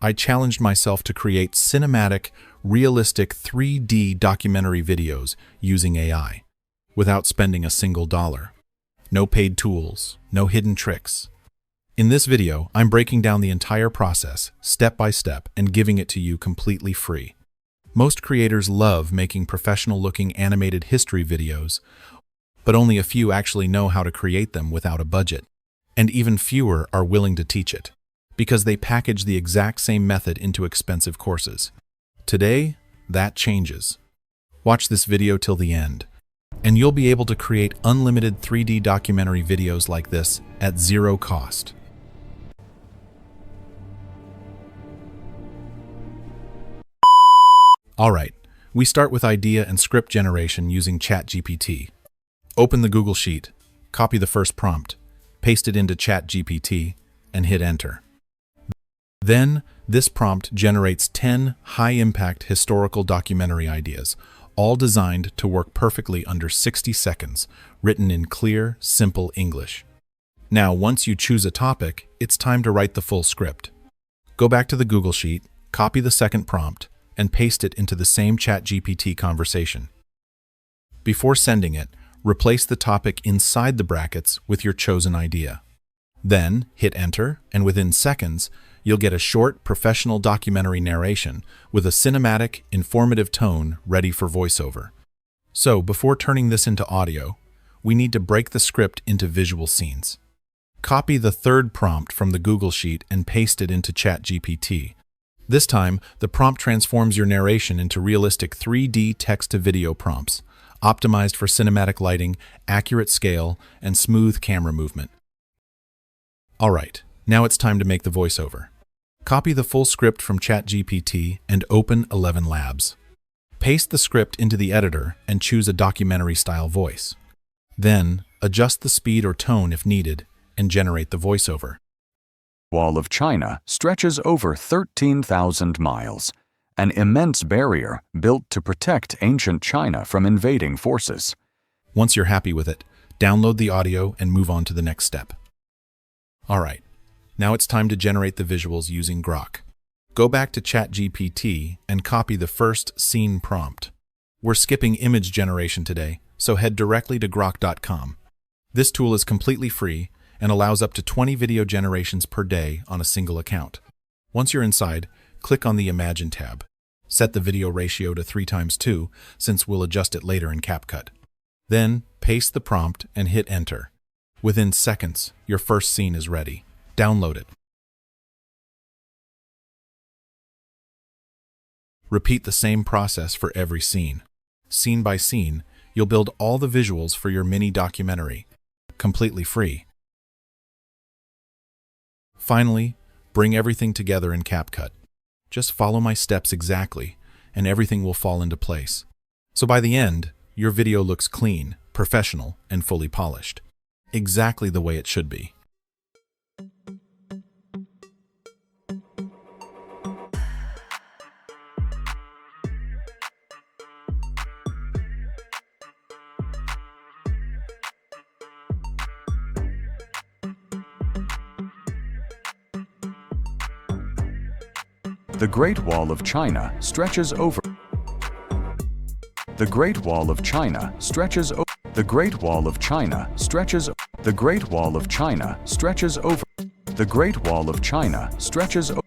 I challenged myself to create cinematic, realistic 3D documentary videos using AI, without spending a single dollar. No paid tools, no hidden tricks. In this video, I'm breaking down the entire process, step by step, and giving it to you completely free. Most creators love making professional-looking animated history videos, but only a few actually know how to create them without a budget. And even fewer are willing to teach it, because they package the exact same method into expensive courses. Today, that changes. Watch this video till the end, and you'll be able to create unlimited 3D documentary videos like this at zero cost. Alright, we start with idea and script generation using Chat-GPT. Open the Google Sheet, copy the first prompt, paste it into Chat-GPT, and hit enter. Then, this prompt generates 10 high-impact historical documentary ideas, all designed to work perfectly under 60 seconds, written in clear, simple English. Now, once you choose a topic, it's time to write the full script. Go back to the Google Sheet, copy the second prompt, and paste it into the same Chat-GPT conversation. Before sending it, replace the topic inside the brackets with your chosen idea. Then, hit enter, and within seconds, you'll get a short, professional documentary narration with a cinematic, informative tone ready for voiceover. So, before turning this into audio, we need to break the script into visual scenes. Copy the third prompt from the Google Sheet and paste it into Chat-GPT. This time, the prompt transforms your narration into realistic 3D text-to-video prompts, optimized for cinematic lighting, accurate scale, and smooth camera movement. Alright, now it's time to make the voiceover. Copy the full script from Chat-GPT and open 11 Labs. Paste the script into the editor and choose a documentary-style voice. Then, adjust the speed or tone if needed and generate the voiceover. Wall of China stretches over 13,000 miles, an immense barrier built to protect ancient China from invading forces. Once you're happy with it, download the audio and move on to the next step. Alright, now it's time to generate the visuals using Grok. Go back to Chat-GPT and copy the first scene prompt. We're skipping image generation today, so head directly to grok.com. This tool is completely free and allows up to 20 video generations per day on a single account. Once you're inside, click on the Imagine tab. Set the video ratio to 3:2, since we'll adjust it later in CapCut. Then, paste the prompt and hit enter. Within seconds, your first scene is ready. Download it. Repeat the same process for every scene. Scene by scene, you'll build all the visuals for your mini documentary, completely free. Finally, bring everything together in CapCut. Just follow my steps exactly, and everything will fall into place. So by the end, your video looks clean, professional, and fully polished. Exactly the way it should be. The Great Wall of China stretches over. The Great Wall of China stretches over. The Great Wall of China stretches. The Great Wall of China stretches over. The Great Wall of China stretches over.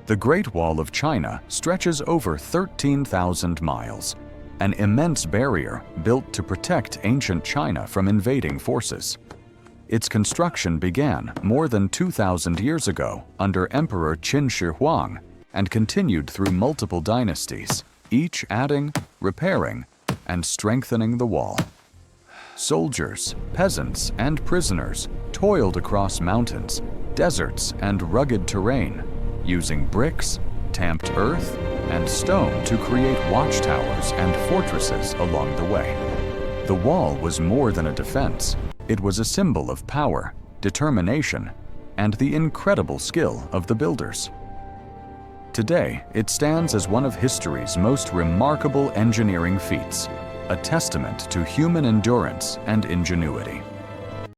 The Great Wall of China stretches over 13,000 miles, an immense barrier built to protect ancient China from invading forces. Its construction began more than 2,000 years ago under Emperor Qin Shi Huang and continued through multiple dynasties, each adding, repairing, and strengthening the wall. Soldiers, peasants, and prisoners toiled across mountains, deserts and rugged terrain, using bricks, tamped earth, and stone to create watchtowers and fortresses along the way. The wall was more than a defense. It was a symbol of power, determination, and the incredible skill of the builders. Today, it stands as one of history's most remarkable engineering feats, a testament to human endurance and ingenuity.